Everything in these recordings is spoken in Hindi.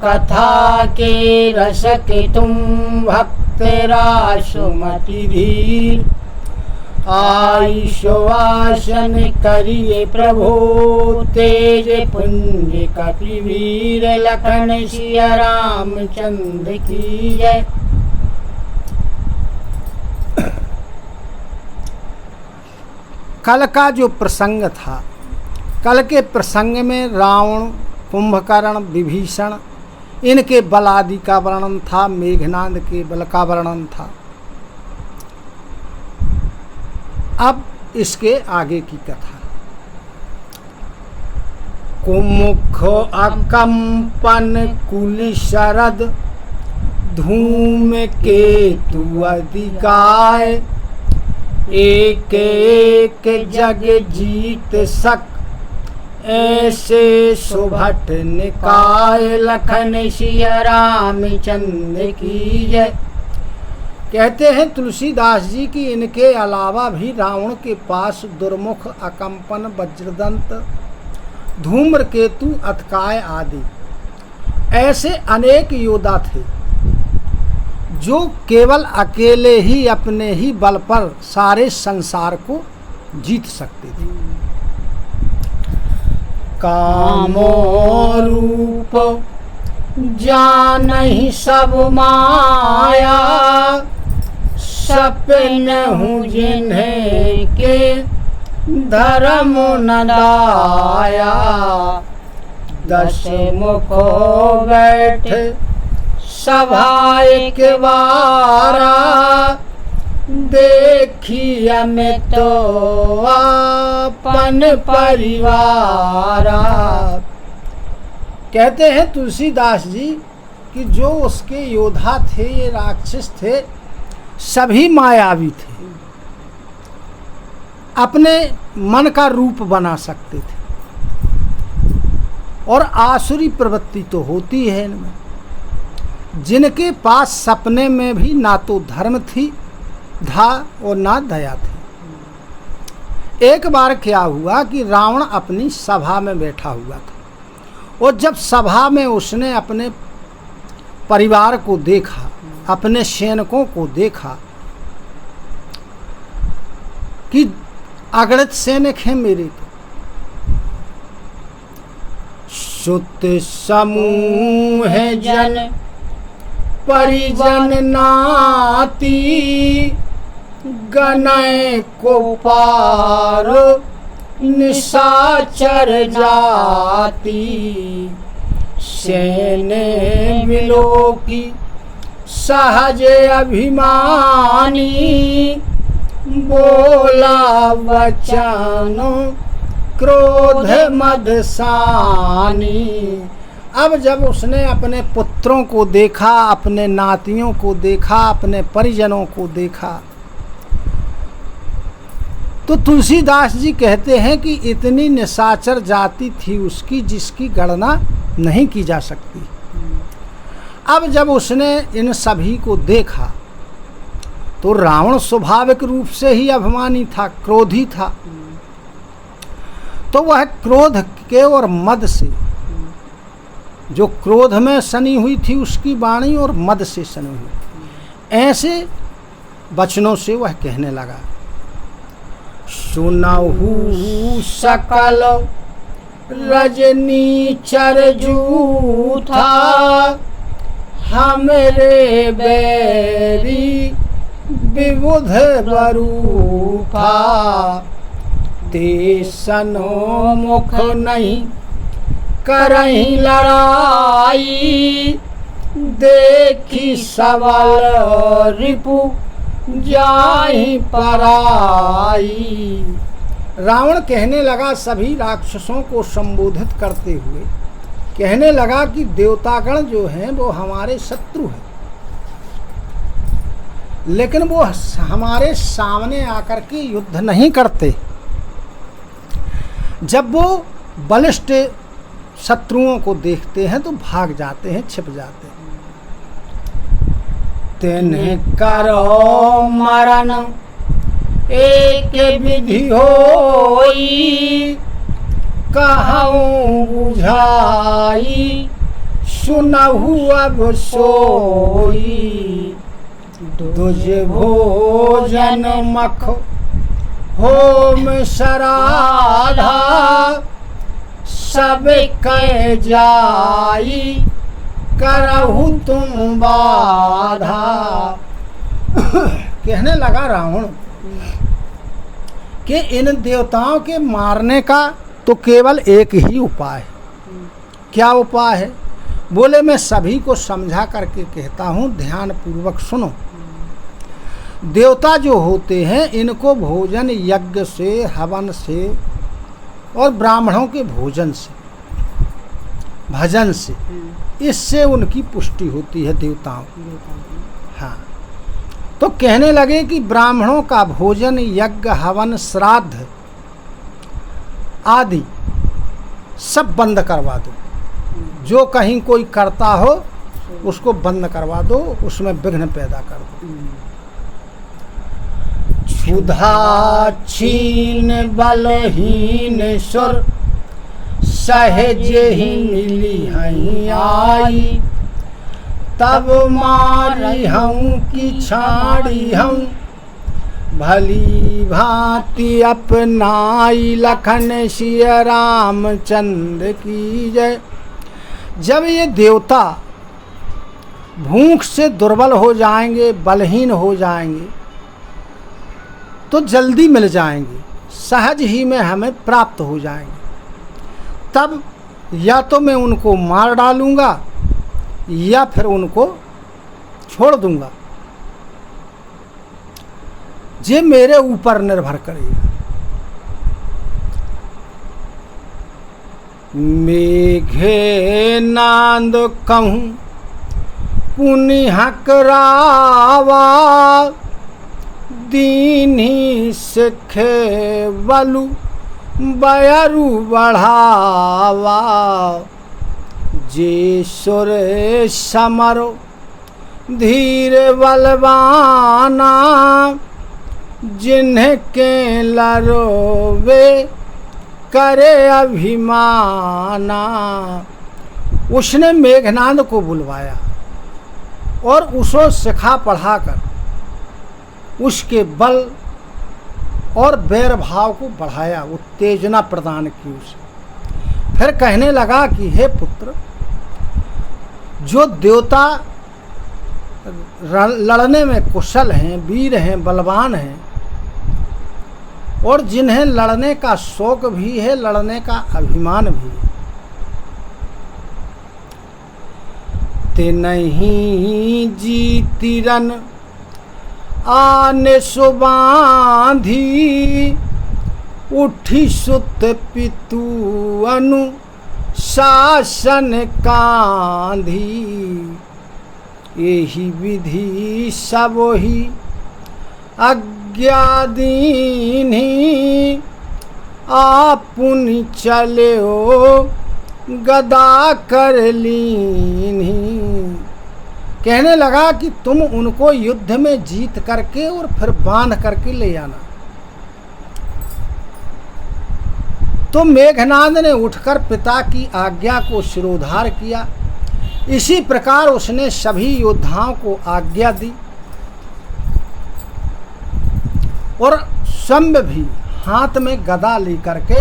कथा के रस के तुम भक्त रासुमति धीर, आयुष्वासन करिए प्रभु तेज पुंज कपिवीर, लखन सिया रामचंद्र की जय। कल का जो प्रसंग था, कल के प्रसंग में रावण, कुंभकर्ण, विभीषण इनके बल आदि का वर्णन था, मेघनाद के बल का वर्णन था। अब इसके आगे की कथा। कुमुख अकंपन कुल शरद, धूम केतु अधिकाय, एक एक जग जीत सक, ऐसे सुभट निकाय, लखन सिया रामचंद्र की जय। कहते हैं तुलसीदास जी कि इनके अलावा भी रावण के पास दुर्मुख, अकंपन, वज्रदंत, धूम्रकेतु, अतकाय आदि ऐसे अनेक योद्धा थे जो केवल अकेले ही अपने ही बल पर सारे संसार को जीत सकते थे। कामो रूप जानहि सब माया, सपन हूँ जिन्हें के धर्म न दाया, दस मुख बैठ सभा एक बारा, देखी हमें तो अपन परिवारा। कहते हैं तुलसीदास जी कि जो उसके योद्धा थे, ये राक्षस थे, सभी मायावी थे, अपने मन का रूप बना सकते थे, और आसुरी प्रवृत्ति तो होती है इनमें, जिनके पास सपने में भी ना तो धर्म था और ना दया थी। एक बार क्या हुआ कि रावण अपनी सभा में बैठा हुआ था, और जब सभा में उसने अपने परिवार को देखा, अपने सैनिकों को देखा कि अगणित सैनिक हैं मेरे, तो सुत समूह जन परिजन नाती, गनय को पार निशाचर जाती, सेने मिलो की सहज अभिमानी, बोला वचनो क्रोध मदसानी। अब जब उसने अपने पुत्रों को देखा, अपने नातियों को देखा, अपने परिजनों को देखा, तो तुलसीदास जी कहते हैं कि इतनी निशाचर जाति थी उसकी जिसकी गणना नहीं की जा सकती। अब जब उसने इन सभी को देखा तो रावण स्वाभाविक रूप से ही अभिमानी था, क्रोधी था, तो वह क्रोध के और मद से, जो क्रोध में सनी हुई थी उसकी वाणी और मद से सनी हुई, ऐसे वचनों से वह कहने लगा। सुनहु सकल रजनी चर जूथा, हमरे बैरी विबुध बरूफा, ते सनो मुख नहीं करही लड़ाई, देखी सबल रिपु जाहि पराई। रावण कहने लगा, सभी राक्षसों को संबोधित करते हुए कहने लगा कि देवतागण जो हैं वो हमारे शत्रु हैं, लेकिन वो हमारे सामने आकर के युद्ध नहीं करते। जब वो बलिष्ठ शत्रुओं को देखते हैं तो भाग जाते हैं, छिप जाते हैं। तिन्ह करो मरण एक विधि होई, कहूँ बुझाई सुनहु अब सोई दुज भोजन मख होम सराधा सब कह जाई करहु तुम बाधा। कहने लगा रावण कि इन देवताओं के मारने का तो केवल एक ही उपाय है। क्या उपाय है? बोले मैं सभी को समझा करके कहता हूँ, ध्यान पूर्वक सुनो। देवता जो होते हैं इनको भोजन यज्ञ से, हवन से और ब्राह्मणों के भोजन से, भजन से, इससे उनकी पुष्टि होती है देवताओं। हाँ, तो कहने लगे कि ब्राह्मणों का भोजन, यज्ञ, हवन, श्राद्ध आदि सब बंद करवा दो। जो कहीं कोई करता हो उसको बंद करवा दो, उसमें विघ्न पैदा कर दो। क्षुधा छीन बलहीन सुर सहज ही मिली हई आई तब मारी हूँ कि छाड़ी हूँ भली भांति अपनाई लखन सिया रामचंद्र की जय। जब ये देवता भूख से दुर्बल हो जाएंगे, बलहीन हो जाएंगे, तो जल्दी मिल जाएंगे, सहज ही में हमें प्राप्त हो जाएंगे। तब या तो मैं उनको मार डालूंगा या फिर उनको छोड़ दूंगा। ये मेरे ऊपर निर्भर करेगा। मेघे नांद कहूँ पुनिह करावा दीनी सिखे बलु बयरु बढ़ावा जे सुर समरो धीर बलवाना जिन्हें के लरोवे करे अभिमाना। उसने मेघनाद को बुलवाया और उसको सिखा पढ़ाकर उसके बल और बैर भाव को बढ़ाया, उत्तेजना प्रदान की उसे। फिर कहने लगा कि हे पुत्र, जो देवता लड़ने में कुशल हैं, वीर हैं, बलवान हैं और जिन्हें लड़ने का शौक भी है, लड़ने का अभिमान भी है, ते नहीं जीती रन आने सुबांधी उठी सुत पितु अनु शासन कांधी। यही विधि सब ही अज्ञादीनी आपुन चले हो गदा कर लीनी। कहने लगा कि तुम उनको युद्ध में जीत करके और फिर बांध करके ले आना। तो मेघनाद ने उठकर पिता की आज्ञा को शिरोधार किया। इसी प्रकार उसने सभी योद्धाओं को आज्ञा दी और स्वयं भी हाथ में गदा लेकर के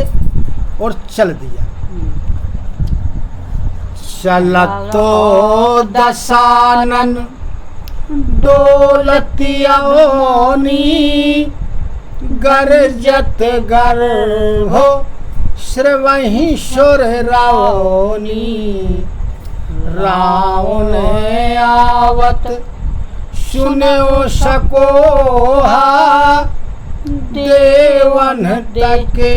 और चल दिया। चलतो दशानन डोलतियोनी गरजत गर्भो श्रवहि सुर रावनी। रावण आवत सुनो सकोहा देवन तके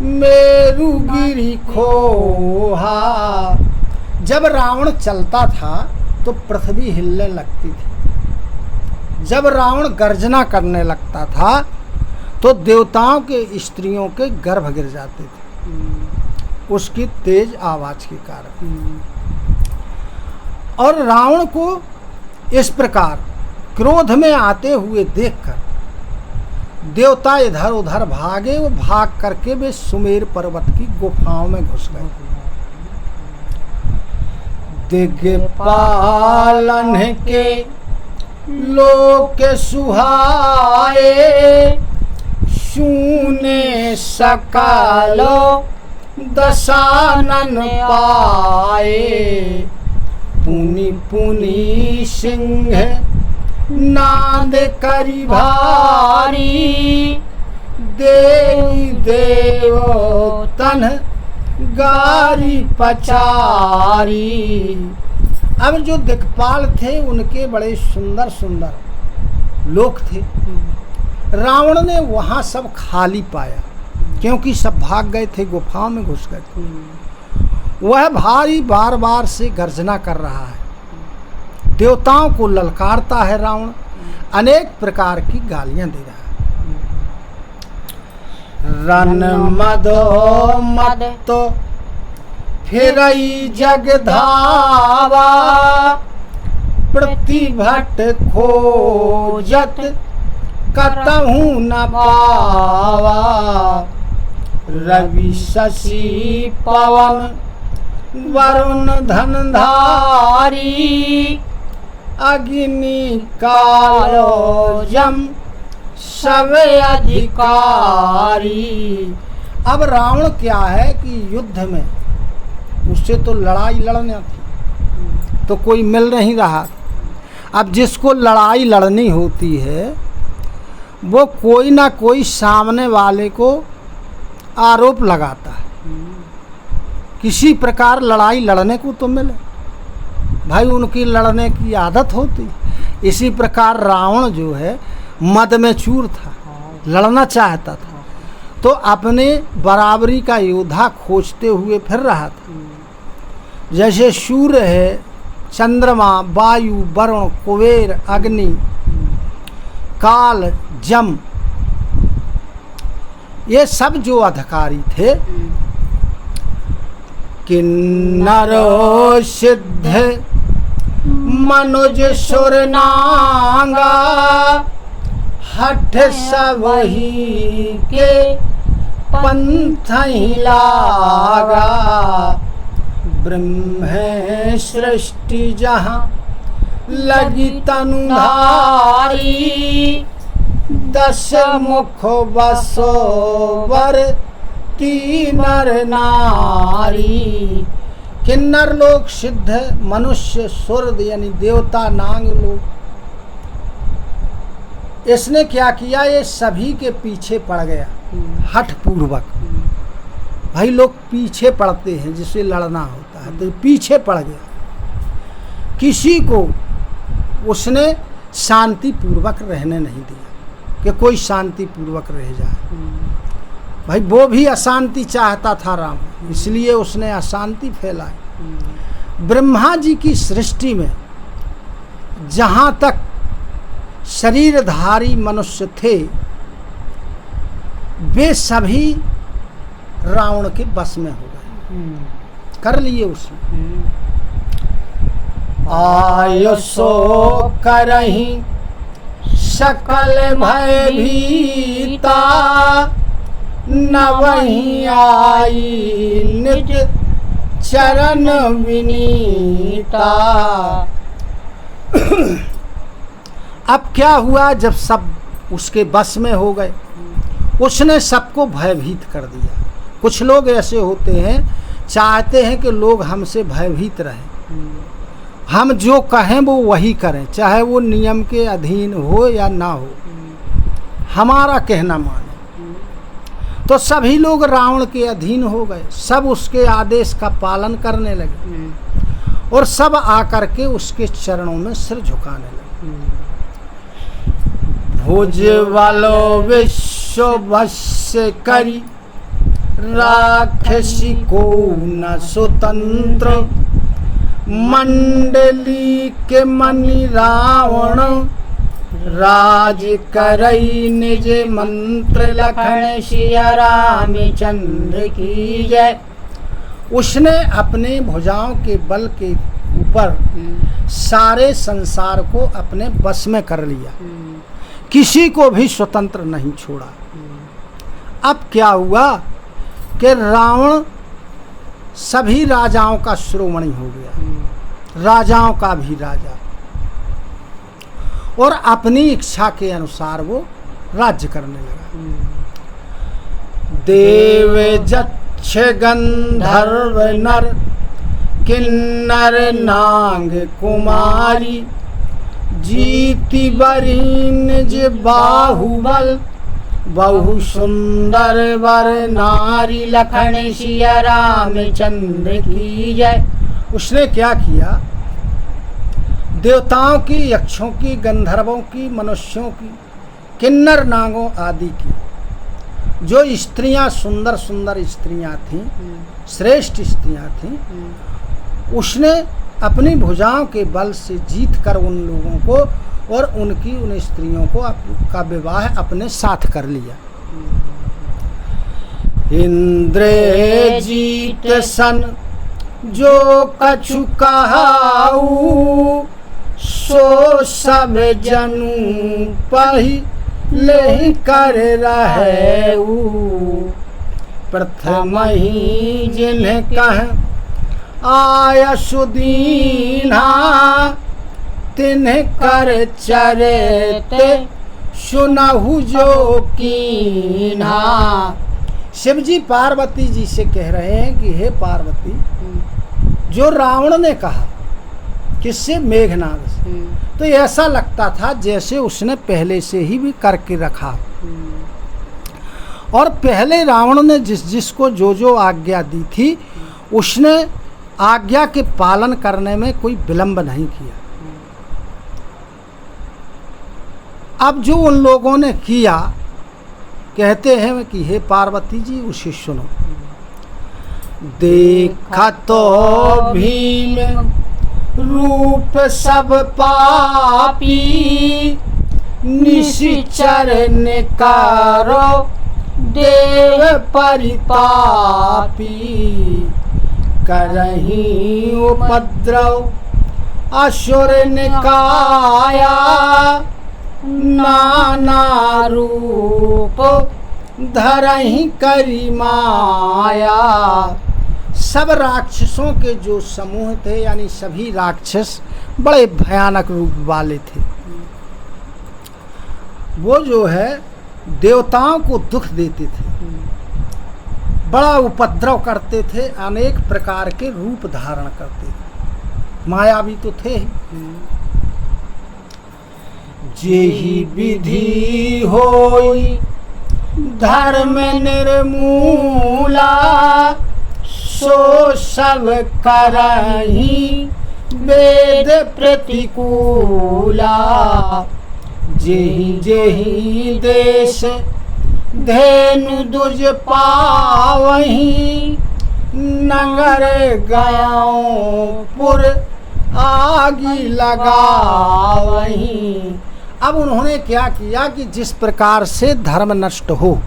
मेरुगिरी खोहा। जब रावण चलता था तो पृथ्वी हिलने लगती थी। जब रावण गर्जना करने लगता था तो देवताओं के स्त्रियों के गर्भ गिर जाते थे उसकी तेज आवाज के कारण। और रावण को इस प्रकार क्रोध में आते हुए देखकर देवता इधर उधर भागे। वो भाग करके वे सुमेर पर्वत की गुफाओं में घुस गए। दिग्पालन के लोक सुहाए, शूने सकालो दशानन पाए। पुनि पुनि सिंह नाद करि भारी, देवी देवो तन गारी पचारी। अब जो दिक्पाल थे उनके बड़े सुंदर सुंदर लोक थे। रावण ने वहाँ सब खाली पाया, क्योंकि सब भाग गए थे, गुफाओं में घुस गए थे। वह भारी बार बार से गर्जना कर रहा है, देवताओं को ललकारता है रावण, अनेक प्रकार की गालियां दे रहा है। रन मदो मद तो फिरई जग धावा, प्रतिभट खोजत कतहु न पावा। रवि शशि पवन वरुण धनधारी, अग्नि कालो जम सब अधिकारी। अब रावण क्या है कि युद्ध में उससे तो लड़ाई लड़ना थी, तो कोई मिल नहीं रहा। अब जिसको लड़ाई लड़नी होती है वो कोई ना कोई सामने वाले को आरोप लगाता है, किसी प्रकार लड़ाई लड़ने को तो मिले, भाई उनकी लड़ने की आदत होती। इसी प्रकार रावण जो है मद में चूर था, लड़ना चाहता था, तो अपने बराबरी का योद्धा खोजते हुए फिर रहा था। जैसे सूर्य है, चंद्रमा, वायु, वरुण, कुबेर, अग्नि, काल, जम, ये सब जो अधिकारी थे, किन्नरो सिद्ध मनुज सुर नांगा, हठ सबही के पंथ ही लागा। ब्रह्म सृष्टि जहाँ लगी तनुधारी, दस मुख बसो वर नर नारी। किन्नर लोग, सिद्ध, मनुष्य, सुर यानी देवता, नांग लोग, इसने क्या किया, ये सभी के पीछे पड़ गया हठ पूर्वक। भाई लोग पीछे पड़ते हैं, जिसे लड़ना होता है तो पीछे पड़ गया। किसी को उसने शांति पूर्वक रहने नहीं दिया कि कोई शांति पूर्वक रह जाए। भाई वो भी अशांति चाहता था राम, इसलिए उसने अशांति फैलाई। ब्रह्मा जी की सृष्टि में जहाँ तक शरीरधारी मनुष्य थे, वे सभी रावण के बस में हो गए, कर लिए उसने। आयुषो करही सकल भय भीता, न वही आई निज चरण विनीता। अब क्या हुआ, जब सब उसके बस में हो गए, उसने सबको भयभीत कर दिया। कुछ लोग ऐसे होते हैं, चाहते हैं कि लोग हमसे भयभीत रहें, हम जो कहें वो वही करें, चाहे वो नियम के अधीन हो या ना हो, हमारा कहना माने। तो सभी लोग रावण के अधीन हो गए, सब उसके आदेश का पालन करने लगे और सब आकर के उसके चरणों में सिर झुकाने लगे। भुज वालो विश्व वश्य करी, राक्षसी को न स्वतंत्र, मंडली के मणि रावण, राज करई निज मंत्र, लखन सिया रामचंद्र की जय। उसने अपने भुजाओं के बल के ऊपर सारे संसार को अपने बस में कर लिया, किसी को भी स्वतंत्र नहीं छोड़ा। अब क्या हुआ कि रावण सभी राजाओं का शिरोमणि हो गया, राजाओं का भी राजा, और अपनी इच्छा के अनुसार वो राज्य करने लगा। देव जक्ष गंधर्व नर किन्नर नांग कुमारी, जीति बरीन जे बाहुबल बहु सुंदर वर नारी। लखन सिया रामचंद्र की जय। उसने क्या किया, देवताओं की, यक्षों की, गंधर्वों की, मनुष्यों की, किन्नर नागों आदि की जो स्त्रियां, सुंदर सुंदर स्त्रियां थीं, श्रेष्ठ स्त्रियां थीं, उसने अपनी भुजाओं के बल से जीत कर उन लोगों को और उन स्त्रियों को का विवाह अपने साथ कर लिया। इंद्र जीत सन जो कछु कहाऊ, सो सब जनु पहिले कर रहेऊ। प्रथम ही जिन्हें कह आयसु दीन्हा, तिन्ह कर चरित सुनहु जो कीन्हा। शिव जी पार्वती जी से कह रहे हैं कि हे पार्वती, जो रावण ने कहा, किससे? मेघनाद से, तो ऐसा लगता था जैसे उसने पहले से ही भी करके रखा, और पहले रावण ने जिसको जो आज्ञा दी थी, उसने आज्ञा के पालन करने में कोई विलंब नहीं किया। अब जो उन लोगों ने किया, कहते हैं कि हे पार्वती जी उसे सुनो। देखा तो भीम रूप सब पापी, निशिचर निकारो देव परितापी। करही उपद्रव असुर निकाया, नाना रूप धरही करी माया। सब राक्षसों के जो समूह थे, यानी सभी राक्षस बड़े भयानक रूप वाले थे। वो जो है देवताओं को दुख देते थे, बड़ा उपद्रव करते थे, अनेक प्रकार के रूप धारण करते थे, मायावी तो थे ही। जेहि विधि होई धर्म निर्मूला, सो सब करही वेद प्रतिकूला। जेहि जेहि देश धेनु दुज पावही, नगर गाँव पुर आगी लगावही। अब उन्होंने क्या किया कि जिस प्रकार से धर्म नष्ट हो,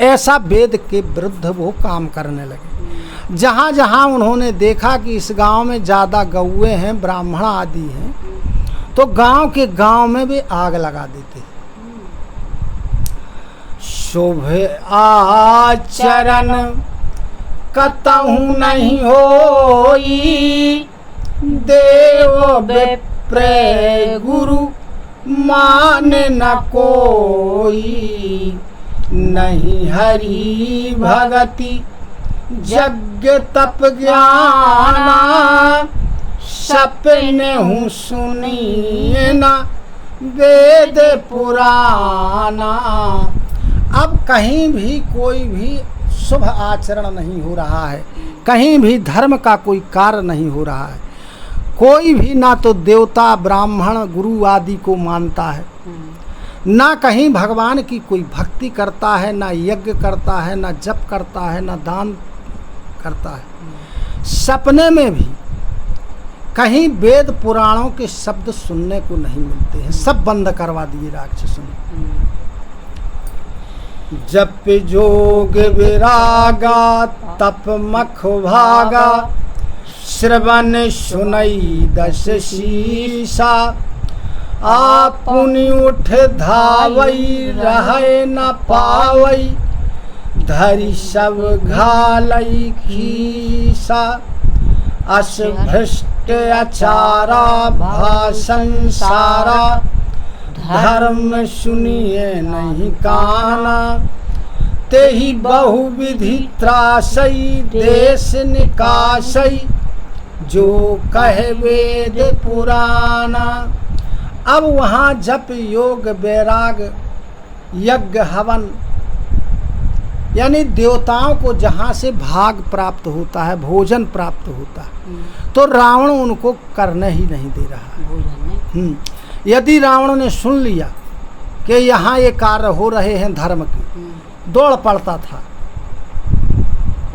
ऐसा वेद के विरुद्ध वो काम करने लगे। जहाँ जहाँ उन्होंने देखा कि इस गांव में ज़्यादा गौए हैं, ब्राह्मण आदि हैं, तो गांव के गांव में भी आग लगा देते। शोभे आचरण कतहु नहीं होई, देव विप्र गुरु मान न कोई। नहीं हरि भगति यज्ञ तप ज्ञाना, सपने हूँ सुनिए न वेद पुराना। अब कहीं भी कोई भी शुभ आचरण नहीं हो रहा है, कहीं भी धर्म का कोई कार्य नहीं हो रहा है। कोई भी ना तो देवता ब्राह्मण गुरु आदि को मानता है, ना कहीं भगवान की कोई भक्ति करता है, ना यज्ञ करता है, ना जप करता है, ना दान करता है। सपने में भी कहीं वेद पुराणों के शब्द सुनने को नहीं मिलते हैं, सब बंद करवा दिए राक्षसों ने। जप जोग विरागा तप मख भागा, श्रवण सुनई दस शीसा। आपुनि उठ धावई रहे न पावई, धरि सब घालई खीसा। अस भ्रष्ट अचारा भाषण सारा, धर्म सुनिए नहीं काना, तेहि बहुविधि त्रासई देश निकासई, जो कहे वेद पुराना। अब वहाँ जप योग वैराग यज्ञ हवन यानी देवताओं को जहाँ से भाग प्राप्त होता है, भोजन प्राप्त होता है, तो रावण उनको करने ही नहीं दे रहा है। यदि रावण ने सुन लिया कि यहाँ ये कार्य हो रहे हैं धर्म के, दौड़ पड़ता था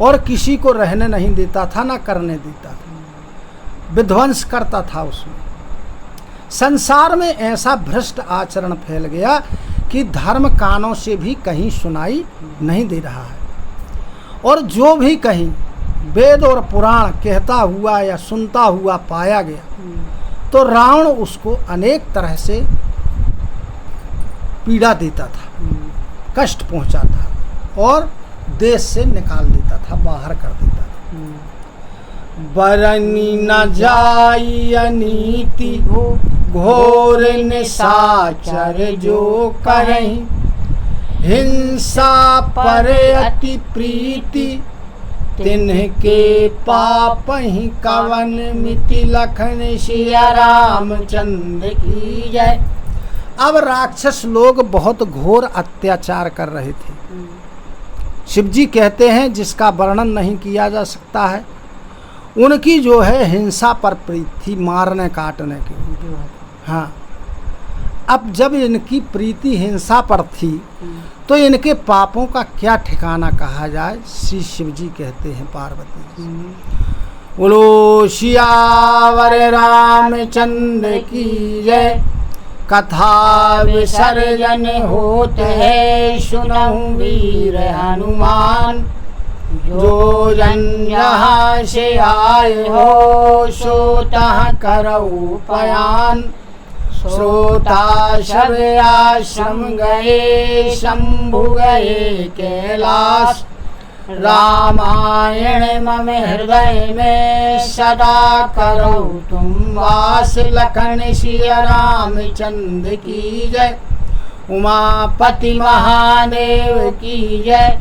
और किसी को रहने नहीं देता था, ना करने देता था, विध्वंस करता था उसमें। संसार में ऐसा भ्रष्ट आचरण फैल गया कि धर्म कानों से भी कहीं सुनाई नहीं दे रहा है, और जो भी कहीं वेद और पुराण कहता हुआ या सुनता हुआ पाया गया तो रावण उसको अनेक तरह से पीड़ा देता था, कष्ट पहुंचाता और देश से निकाल देता था, बाहर कर देता था। बरनी न जाई अनीति घोर निशाचर, जो करहीं हिंसा पर अति प्रीति, तिन्हके पाप ही कवन मिति, लखन सिया रामचंद्र की जय। अब राक्षस लोग बहुत घोर अत्याचार कर रहे थे। शिवजी कहते हैं जिसका वर्णन नहीं किया जा सकता है, उनकी जो है हिंसा पर प्रीति थी, मारने काटने की। हाँ, अब जब इनकी प्रीति हिंसा पर थी तो इनके पापों का क्या ठिकाना कहा जाए। श्री शिवजी कहते हैं पार्वती जी, बोलो सियावर रामचंद्र की जय। कथा विसर्जन होते है सुनहु वीर हनुमान, जो जन यहाँ से आए हो सो तहाँ करऊ पयान। श्रोता सब आश्रम गए शंभु गए कैलाश, रामायण मम हृदय में सदा करो तुम वास। लखन सिया रामचंद्र की जय, उमापति महादेव की जय,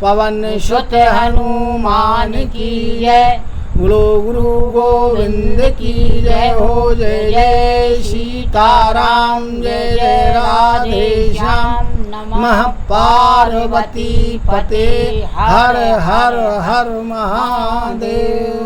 पवन सुत हनुमान की जय। बोलो गुरु गोविंद की जय हो। जय जय सीताराम, जय जय राधे श्याम, नमः पार्वती पते हर हर हर महादेव।